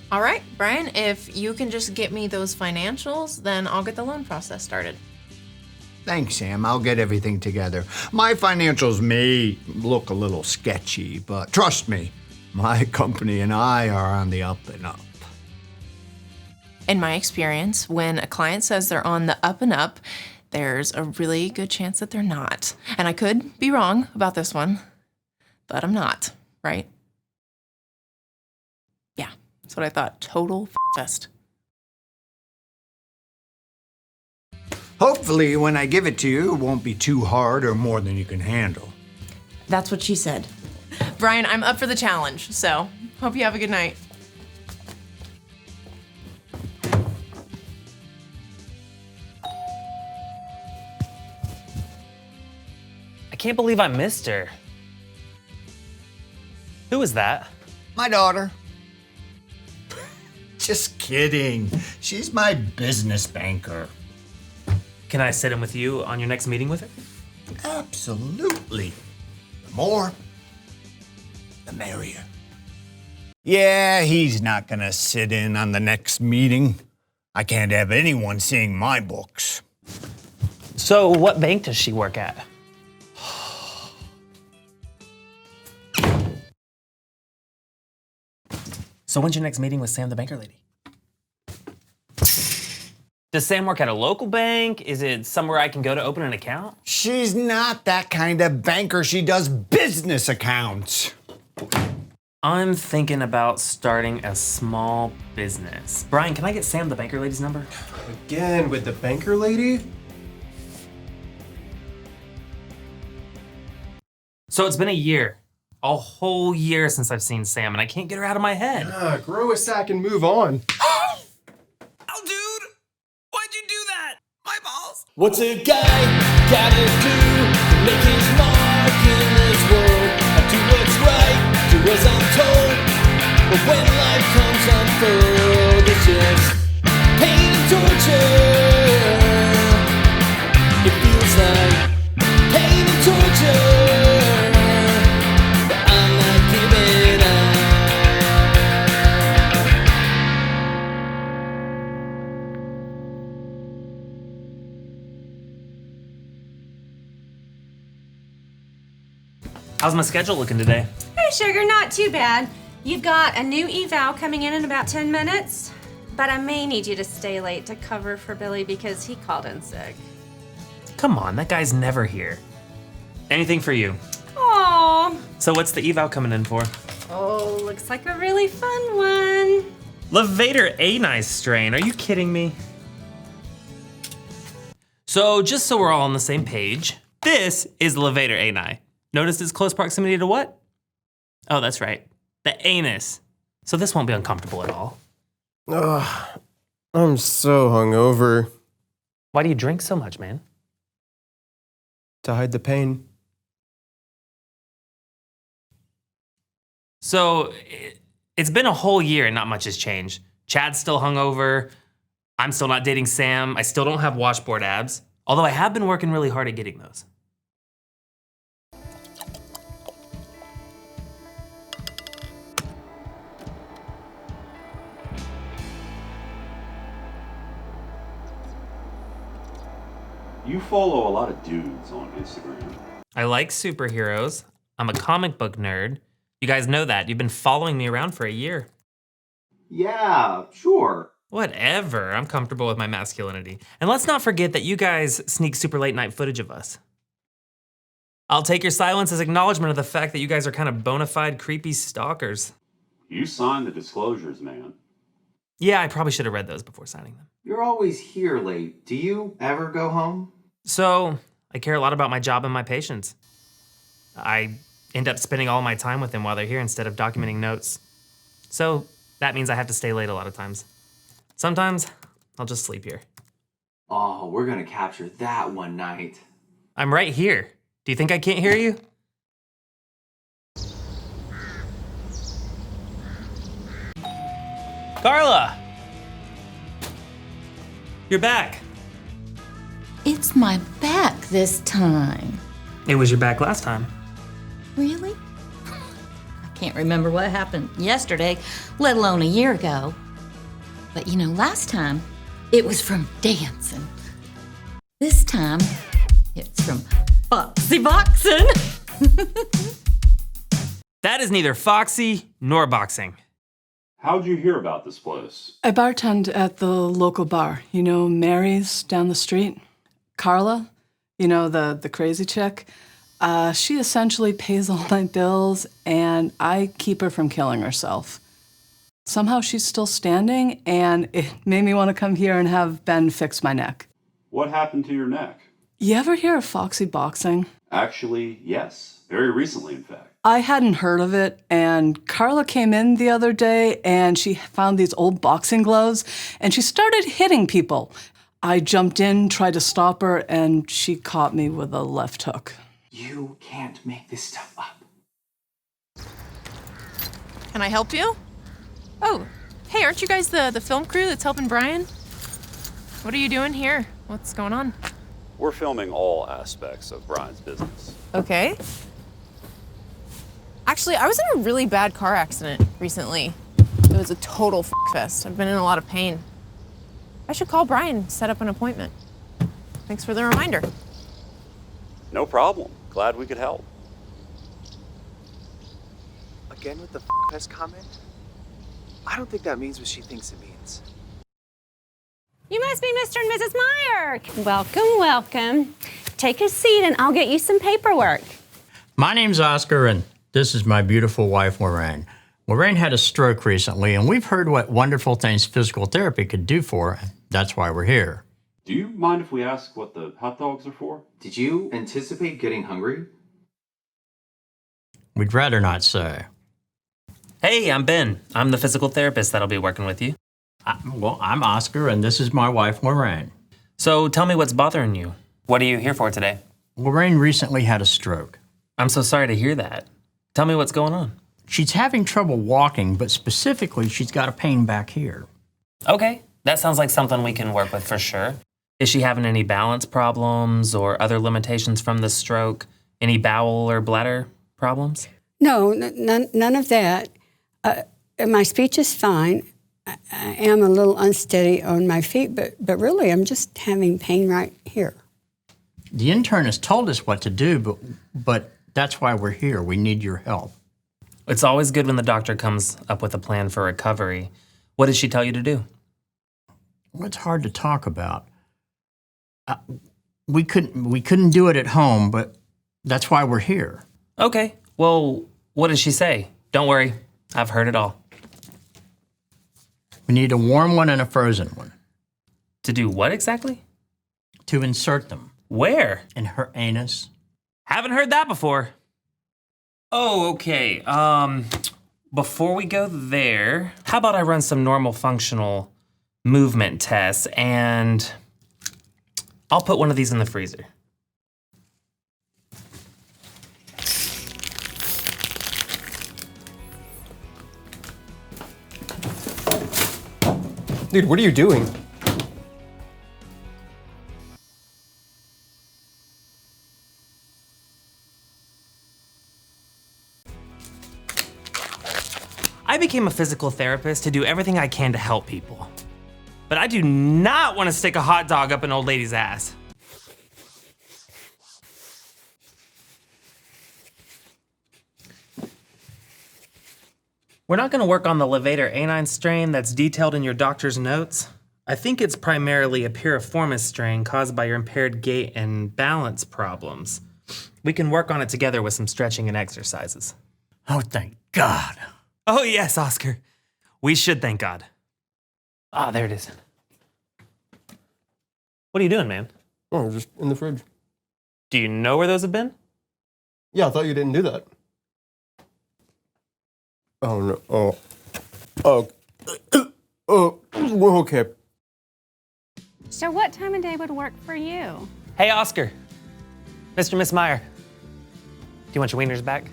All right, Brian, if you can just get me those financials, then I'll get the loan process started. Thanks, Sam. I'll get everything together. My financials may look a little sketchy, but trust me, my company and I are on the up and up. In my experience, when a client says they're on the up and up, there's a really good chance that they're not. And I could be wrong about this one, but I'm not, right? Yeah, that's what I thought. Total fest. Hopefully, when I give it to you, it won't be too hard or more than you can handle. That's what she said. Brian, I'm up for the challenge, so hope you have a good night. I can't believe I missed her. Who was that? My daughter. Just kidding. She's my business banker. Can I sit in with you on your next meeting with her? Absolutely. The more, the merrier. Yeah, he's not gonna sit in on the next meeting. I can't have anyone seeing my books. So what bank does she work at? So when's your next meeting with Sam the banker lady? Does Sam work at a local bank? Is it somewhere I can go to open an account? She's not that kind of banker. She does business accounts. I'm thinking about starting a small business. Brian, can I get Sam the banker lady's number? Again, with the banker lady? So it's been a year. A whole year since I've seen Sam, and I can't get her out of my head. Grow a sack and move on. Oh, dude! Why'd you do that? My balls! What's a guy gotta do to make his mark in this world? I do what's right, do as I'm told. But when life comes unfurled, it's just pain and torture. It feels like pain and torture. But I'm not giving up. How's my schedule looking today? Hey, sugar, not too bad. You've got a new eval coming in about 10 minutes, but I may need you to stay late to cover for Billy because he called in sick. Come on, that guy's never here. Anything for you. Aww. So what's the eval coming in for? Oh, looks like a really fun one. Levator A nice strain, are you kidding me? So just so we're all on the same page, this is Levator A9. Notice its close proximity to what? Oh, that's right, the anus. So this won't be uncomfortable at all. Ugh, I'm so hungover. Why do you drink so much, man? To hide the pain. So it's been a whole year and not much has changed. Chad's still hungover. I'm still not dating Sam. I still don't have washboard abs, although I have been working really hard at getting those. You follow a lot of dudes on Instagram. I like superheroes. I'm a comic book nerd. You guys know that. You've been following me around for a year. Yeah, sure. Whatever. I'm comfortable with my masculinity. And let's not forget that you guys sneak super late night footage of us. I'll take your silence as acknowledgement of the fact that you guys are kind of bona fide creepy stalkers. You signed the disclosures, man. Yeah, I probably should have read those before signing them. You're always here late. Do you ever go home? So, I care a lot about my job and my patients. I end up spending all my time with them while they're here instead of documenting notes. So, that means I have to stay late a lot of times. Sometimes, I'll just sleep here. Oh, we're gonna capture that one night. I'm right here. Do you think I can't hear you? Carla! You're back. It's my back this time. It was your back last time. Really? I Can't remember what happened yesterday, let alone a year ago. But last time, it was from dancing. This time, it's from foxy boxing. That is neither foxy nor boxing. How'd you hear about this place? I bartend at the local bar. Mary's down the street. Carla, the crazy chick. She essentially pays all my bills, and I keep her from killing herself. Somehow she's still standing, and it made me want to come here and have Ben fix my neck. What happened to your neck? You ever hear of foxy boxing? Actually, yes. Very recently, in fact. I hadn't heard of it, and Carla came in the other day, and she found these old boxing gloves, and she started hitting people. I jumped in, tried to stop her, and she caught me with a left hook. You can't make this stuff up. Can I help you? Oh, hey, aren't you guys the film crew that's helping Brian? What are you doing here? What's going on? We're filming all aspects of Brian's business. Okay. Actually, I was in a really bad car accident recently. It was a total fest. I've been in a lot of pain. I should call Brian, set up an appointment. Thanks for the reminder. No problem. Glad we could help. Again with the fest comment? I don't think that means what she thinks it means. You must be Mr. and Mrs. Meyer. Welcome, welcome. Take a seat and I'll get you some paperwork. My name's Oscar, and this is my beautiful wife, Lorraine. Lorraine had a stroke recently, and we've heard what wonderful things physical therapy could do for her. That's why we're here. Do you mind if we ask what the hot dogs are for? Did you anticipate getting hungry? We'd rather not say. Hey, I'm Ben. I'm the physical therapist that'll be working with you. I'm Oscar, and this is my wife, Lorraine. So tell me what's bothering you. What are you here for today? Lorraine recently had a stroke. I'm so sorry to hear that. Tell me what's going on. She's having trouble walking, but specifically, she's got a pain back here. Okay, that sounds like something we can work with for sure. Is she having any balance problems or other limitations from the stroke? Any bowel or bladder problems? No, none of that. My speech is fine. I am a little unsteady on my feet, but really I'm just having pain right here. The internist told us what to do, but that's why we're here. We need your help. It's always good when the doctor comes up with a plan for recovery. What did she tell you to do? Well, it's hard to talk about. We couldn't do it at home, but that's why we're here. Okay, well, what did she say? Don't worry, I've heard it all. We need a warm one and a frozen one. To do what exactly? To insert them. Where? In her anus. Haven't heard that before. Oh, okay. Before we go there, how about I run some normal functional movement tests and I'll put one of these in the freezer. Dude, what are you doing? I became a physical therapist to do everything I can to help people. But I do not want to stick a hot dog up an old lady's ass. We're not going to work on the levator anine strain that's detailed in your doctor's notes. I think it's primarily a piriformis strain caused by your impaired gait and balance problems. We can work on it together with some stretching and exercises. Oh, thank God. Oh, yes, Oscar. We should thank God. Ah, there it is. What are you doing, man? Oh, just in the fridge. Do you know where those have been? Yeah, I thought you didn't do that. Oh, no. Okay. So what time of day would work for you? Hey, Oscar. Mr. and Miss Meyer. Do you want your wieners back?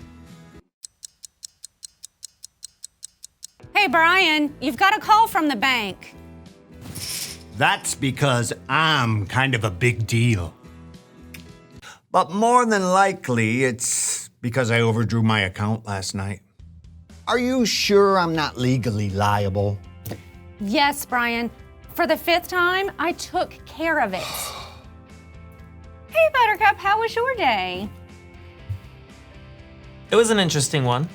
Hey, Brian, you've got a call from the bank. That's because I'm kind of a big deal. But more than likely, it's because I overdrew my account last night. Are you sure I'm not legally liable? Yes, Brian. For the 5th time, I took care of it. Hey, Buttercup, how was your day? It was an interesting one.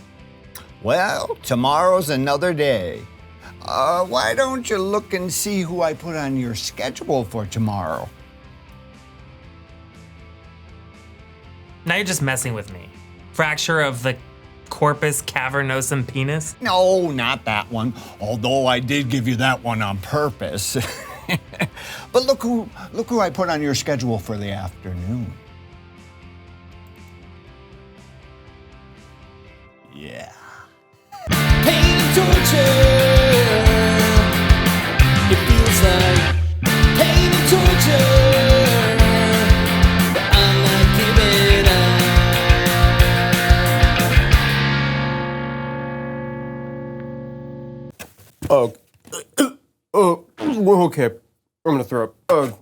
Well, tomorrow's another day. Why don't you look and see who I put on your schedule for tomorrow? Now you're just messing with me. Fracture of the corpus cavernosum penis? No, not that one. Although I did give you that one on purpose. But look who I put on your schedule for the afternoon. Yeah. Pain and torture. It feels like pain and torture, but I'm not giving Oh, we're okay. I'm gonna throw up.